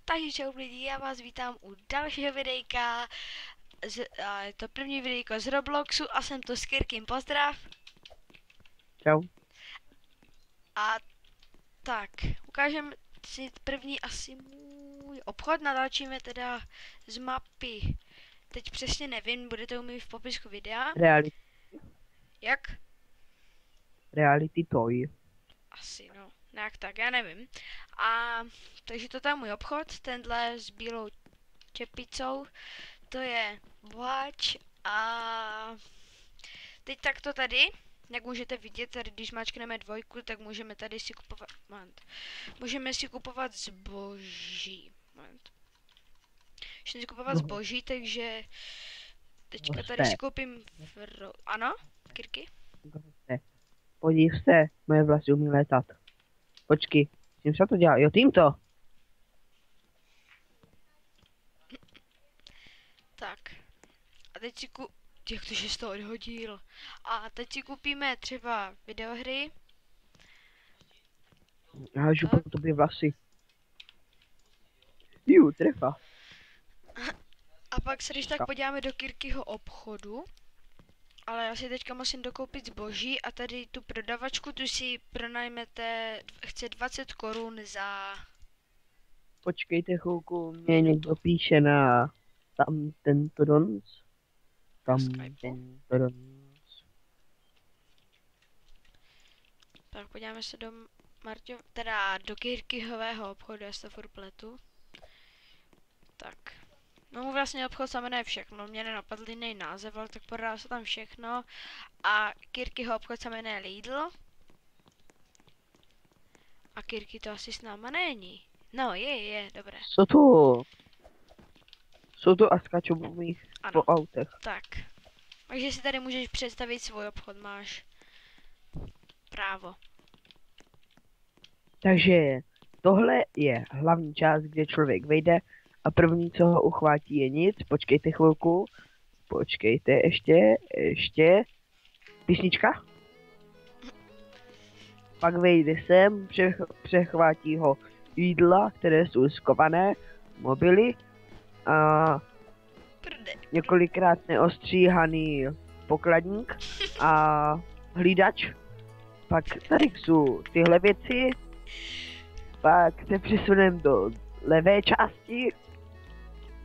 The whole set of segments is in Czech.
Takže čau lidi, já vás vítám u dalšího videjka. Je to první videjko z Robloxu a jsem tu s Kirkym, pozdrav. Čau. A tak, ukážeme si první asi můj obchod, natáčíme teda z mapy. Teď přesně nevím, budete umít v popisku videa. Jak? Reality Toy. Asi no, nějak tak, já nevím. A takže to je můj obchod, tenhle s bílou čepicou. To je boháč a teď takto tady, jak můžete vidět, tady když máčkneme dvojku, tak můžeme tady si kupovat, můžeme si kupovat zboží. Můžeme si kupovat zboží, takže teďka tady si koupím, ano, Kirky? Podív se, moje vlasy umí létat. Počkej, s tím se to dělá, jo tímto. Tak. A teď si jak to, že jsi to odhodil. A teď si koupíme třeba videohry. Já hážu po tobě vlasy. Jú, trefa. A pak se když tak podíváme do Kirkyho obchodu. Ale já si teďka musím dokoupit zboží a tady tu prodavačku, tu si pronajmete, chce 20 korun za... Počkejte chvilku, mě někdo píše na tam tento donc. Tam tento donc. Tak podíváme se do do Kirkyhového obchodu, já se to furt pletu. Tak. No vlastně obchod se jmenuje všechno, mě nenapadl jiný název, ale tak prodá se tam všechno. A Kirkyho obchod se jmenuje Lidl. A Kirky to asi s náma není. No, je, dobré. Jsou to a skáčou po autech. Tak. Takže si tady můžeš představit svůj obchod, máš právo. Takže tohle je hlavní část, kde člověk vejde a první, co ho uchvátí, je nic. Počkejte chvilku. Počkejte, ještě. Písnička. Pak vejde sem, přechvátí ho jídla, které jsou skované, mobily a několikrát neostříhaný pokladník a hlídač. Pak tady jsou tyhle věci. Pak se přesuneme do levé části,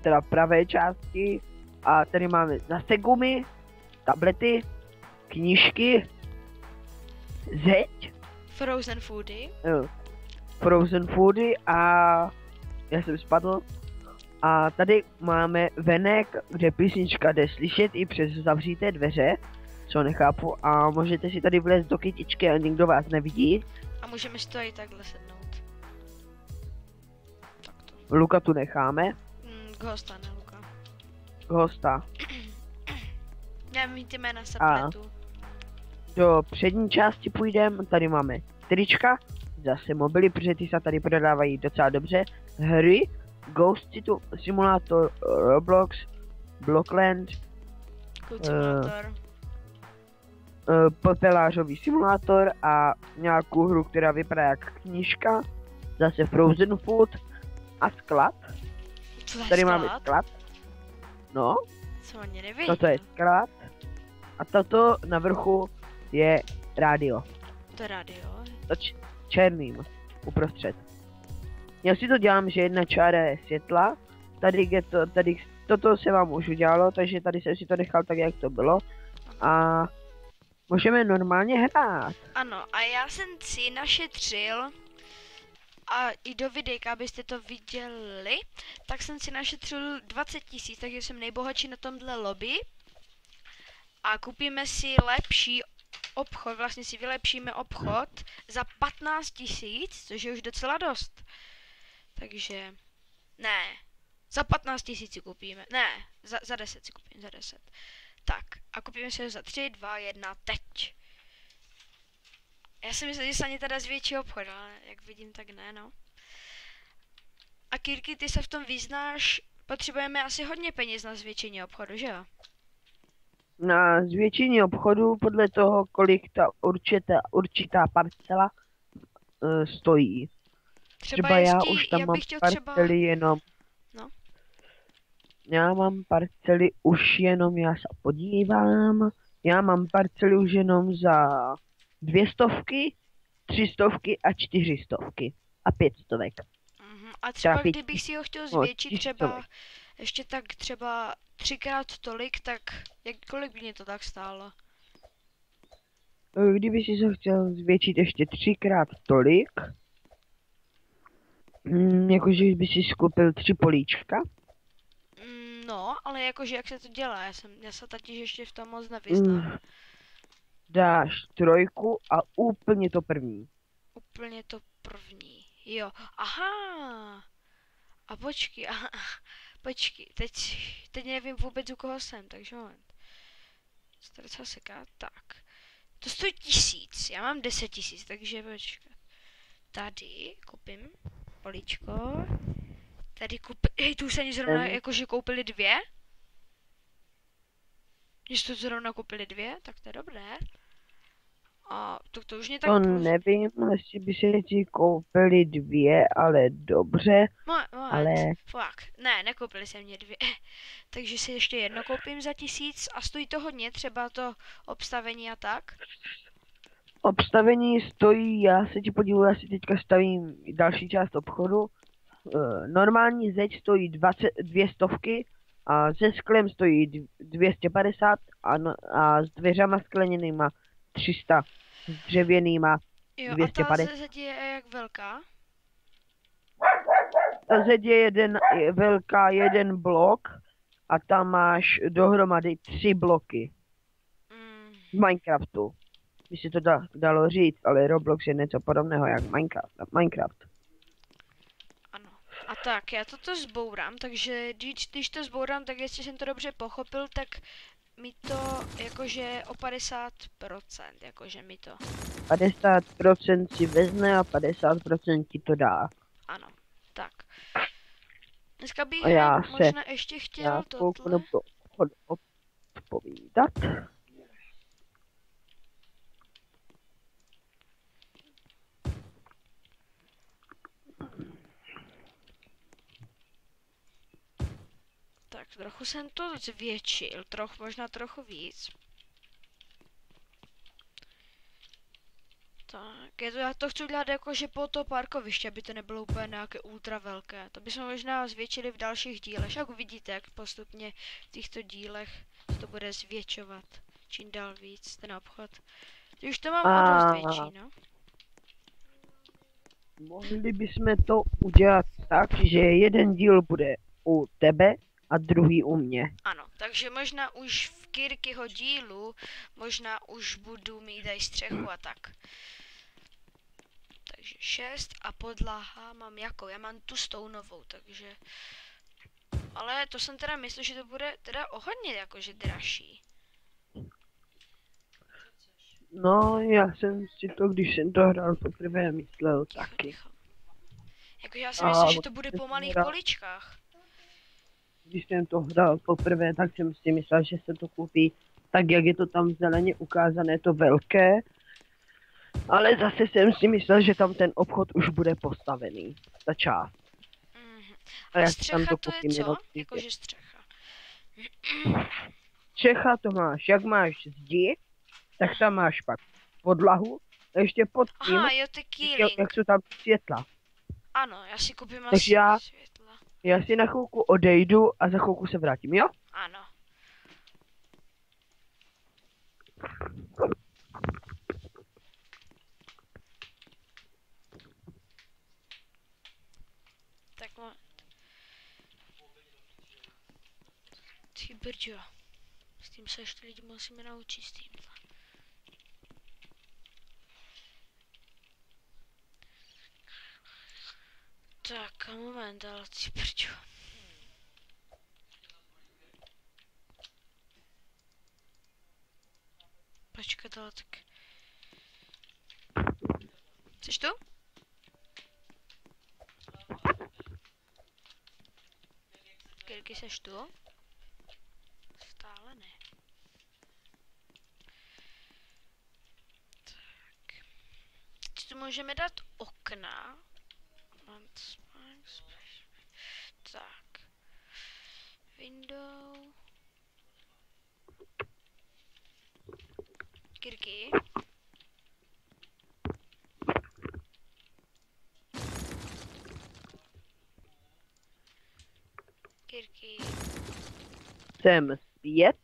teda pravé části, a tady máme zase gumy, tablety, knížky, zeď, frozen foody a já jsem spadl. A tady máme venek, kde písnička jde slyšet i přes zavřité dveře, co nechápu, a můžete si tady vlézt do kytičky a nikdo vás nevidí. A můžeme si to i takhle sednout. Takto. Luka tu necháme. K hosta, ne Luka. K hosta. Já mít ty jména se pletu. Do přední části půjdeme, tady máme trička, zase mobily, protože ty se tady prodávají docela dobře, hry, Ghost Simulator, Roblox, Blockland, popelářový simulátor a nějakou hru, která vypadá jak knížka, zase Frozen Food a sklad. Tady máme sklad. No, toto je sklad a toto na vrchu je rádio. To rádio? To černým uprostřed. Já si to dělám, že jedna čára je světla, tady toto se vám už udělalo, takže tady jsem si to nechal tak, jak to bylo. A můžeme normálně hrát. Ano, a já jsem si našetřil, a i do videjka, abyste to viděli, tak jsem si našetřil 20 000, takže jsem nejbohatší na tomhle lobby. A koupíme si lepší obchod, vlastně si vylepšíme obchod za 15 000, což je už docela dost. Takže, ne, za 15 000 si koupíme, ne, za 10 si koupím, za 10. Tak, a koupíme si ho za 3, 2, 1, teď. Já si myslím, že se ani teda zvětší obchod, ale jak vidím, tak ne, no. A Kirky, ty se v tom vyznáš, potřebujeme asi hodně peněz na zvětšení obchodu, že jo? Na zvětšení obchodu podle toho, kolik ta určitá parcela stojí. Třeba já už tam mám parcely jenom. No. Já mám parcely už jenom, já se podívám. Já mám parcely už jenom za 200, 300 a 400 a 500. A třeba kdybych si ho chtěl zvětšit třeba ještě tak třeba 3x tolik, tak kolik by mě to tak stálo? Kdyby si ho chtěl zvětšit ještě 3x tolik, jakože by si skoupil 3 políčka. No, ale jakože jak se to dělá, já se totiž ještě v tom moc nevyznám. Dáš 3 a úplně to první. Úplně to první, jo, aha. A počkej, teď nevím vůbec u koho jsem, takže moment. Ztrácel seka, tak. To stojí 1000, já mám 10 000, takže počkat. Tady koupím políčko. Tady koupím, tu se ani zrovna jakože koupili 2. Když to zrovna koupili 2, tak to je dobré. A to už mě tak... To nevím, jestli by se ti koupili 2, ale dobře. Ale... Fakt, ne, nekoupili se mě 2. Takže si ještě jedno koupím za 1000 a stojí to hodně, třeba to obstavení a tak. Obstavení stojí, já se ti podívu, já si teďka stavím další část obchodu. Normální zeď stojí 200 a se sklem stojí 250 a s dveřama skleněnýma 300, s dřevěnýma 250. A ta zeď je jak velká? Ta zeď je velká jeden blok a tam máš dohromady 3 bloky. V Minecraftu. By se to dalo říct, ale Roblox je něco podobného jak Minecraft. Ano. A tak, já toto zbourám, takže když to zbourám, tak jestli jsem to dobře pochopil, tak mi to jakože o 50%, jakože mi to. 50% si vezme a 50% ti to dá. Ano, tak. Dneska bych možná ještě chtěl tohle. Odpovídat. Tak trochu jsem to zvětšil, možná trochu víc. Tak, já to chci dělat jakože po to parkoviště, aby to nebylo úplně nějaké ultra velké. To bychom možná zvětšili v dalších dílech, jak uvidíte, jak postupně v těchto dílech to bude zvětšovat. Čím dál víc ten obchod. Ty už to mám dost větší, no. Mohli bychom to udělat tak, že jeden díl bude u tebe a druhý u mě. Ano, takže možná už v Kirkyho dílu, možná už budu mít aj střechu a tak. Takže 6 a podlaha mám jakou? Já mám tu stounovou, takže... Ale to jsem teda myslel, že to bude teda o hodně jakože dražší. No, já jsem si to, když jsem to hrál poprvé, myslel taky. Jakože já jsem myslel, že to bude po malých poličkách. Když jsem to hrál poprvé, tak jsem si myslel, že se to koupí tak, jak je to tam zeleně ukázané, to velké. Ale zase jsem si myslel, že tam ten obchod už bude postavený. Ta část. A střecha to je co? Jakože střecha. Střecha to máš, jak máš zdi, tak tam máš pak podlahu a ještě pod tím, jak jsou tam světla. Ano, já si koupím asi světla. Já si na chvilku odejdu a za chvilku se vrátím, jo? Ano. Tak moment. Ty brďo. S tím se ještě lidi musíme naučit s tímhle. Tak, a moment, ale ty brďo. Počkat, ale tak. Chceš tu? Kirky, seš tu? Stále ne. Tak. Teď tu můžeme dát okna. window. Kirky. Kirky. Jsem zpět.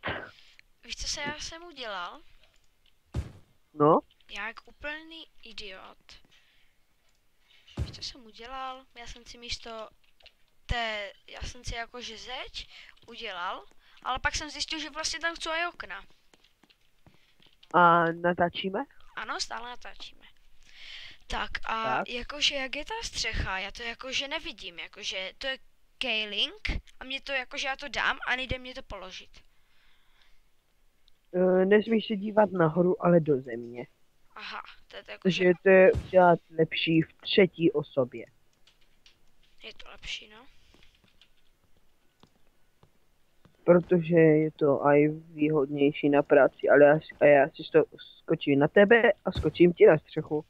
Víš, co já jsem udělal? No, Já jak úplný idiot. Víš, co jsem udělal? Já jsem si místo já jsem si jakože zeď udělal, ale pak jsem zjistil, že vlastně tam chci i okna. a natáčíme? Ano, stále natáčíme. Tak a Tak. jakože jak je ta střecha, já to jakože nevidím, jakože to je K-Link a mě to jakože já to dám a nejde mě to položit. Nesmíš se dívat nahoru, ale do země. Aha, to je to Takže jakože, to je udělat lepší v třetí osobě. je to lepší, no. Protože je to aj výhodnější na práci, ale já si to skočím na tebe a skočím ti na střechu.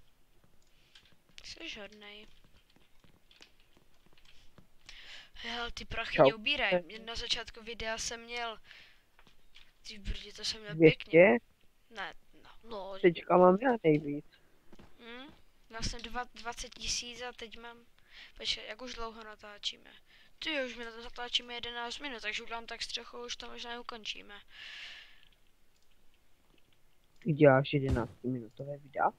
Jsi hodnej. Hele, ty prachy Čau. neubíraj. Na začátku videa jsem měl, ty brdě, to jsem měl 200, pěkně. Ne, no, teďka mám já nejvíc. Měl jsem 20 000 a teď mám, počkej, jak už dlouho natáčíme? Ty už mi na to natáčíme 11 minut, takže udělám tak střechu, už to možná ukončíme. Ty děláš 11minutové videa?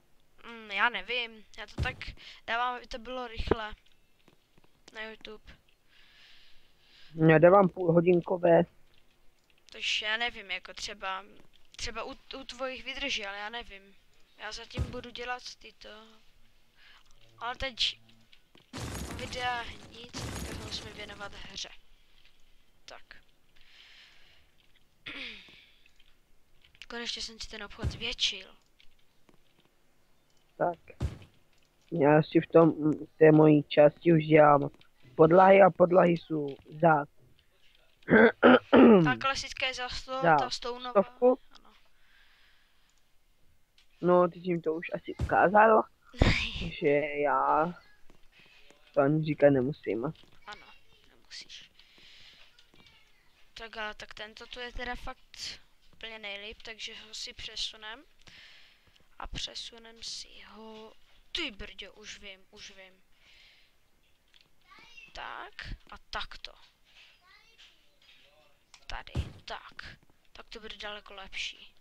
Já nevím, já to tak dávám, aby to bylo rychle. Na YouTube. Já dávám půlhodinkové. Takže já nevím, jako třeba u tvojich vydrží, ale já nevím. Já zatím budu dělat tyto. Ale teď videa nic, teďka se musíme věnovat hře. Tak. Konečně jsem si ten obchod zvětšil. Tak. Já si v té mojí části už dělám podlahy a podlahy jsou za Ta klasická je za 100, za ta stounová. stovku. Ano. No, ty jsi mi to už asi ukázal, že já to ani říkat nemusím. Ano, nemusíš. Tak ale tak tento tu je teda fakt úplně nejlíp, takže ho si přesunem. A přesunem si ho. Ty brďo, už vím. Tak a takto. Tady, tak. Tak to bude daleko lepší.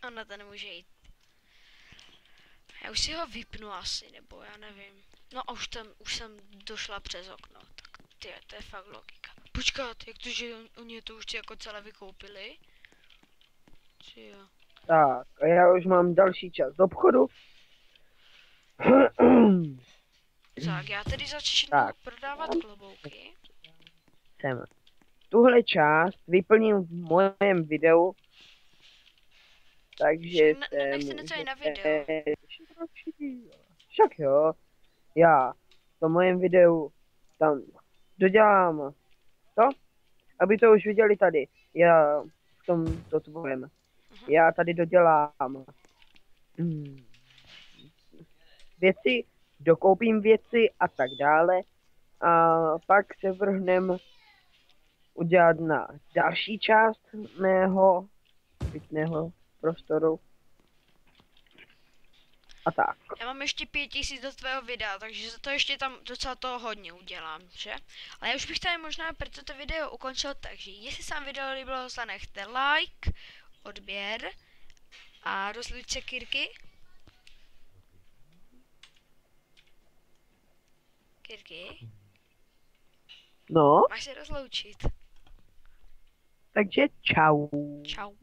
Ona to nemůže jít. Já už si ho vypnu asi, nebo já nevím. No a už jsem došla přes okno, tak to je fakt logika. Počkat, jak to, že oni to už jako celé vykoupili? Jo. Tak, a já už mám další čas do obchodu. Tak, já tedy začnu Tak. prodávat klobouky. Jsem. Tuhle část vyplním v mojem videu. Takže Nechci něco i na video. Však jo. Já v tom mojem videu tam dodělám to, aby to už viděli tady. Já v tomto tvojem. Já tady dodělám věci, dokoupím věci a tak dále. A pak se vrhnem udělat na další část mého zbytného prostoru. A tak. Já mám ještě 5000 do tvého videa, takže za to ještě tam docela toho hodně udělám, že? Ale já už bych tady možná pro toto video ukončil, takže jestli se vám video líbilo, zanechte like, odběr a rozluč se, Kirky. Kirky, No, máš se rozloučit. takže čau. Čau.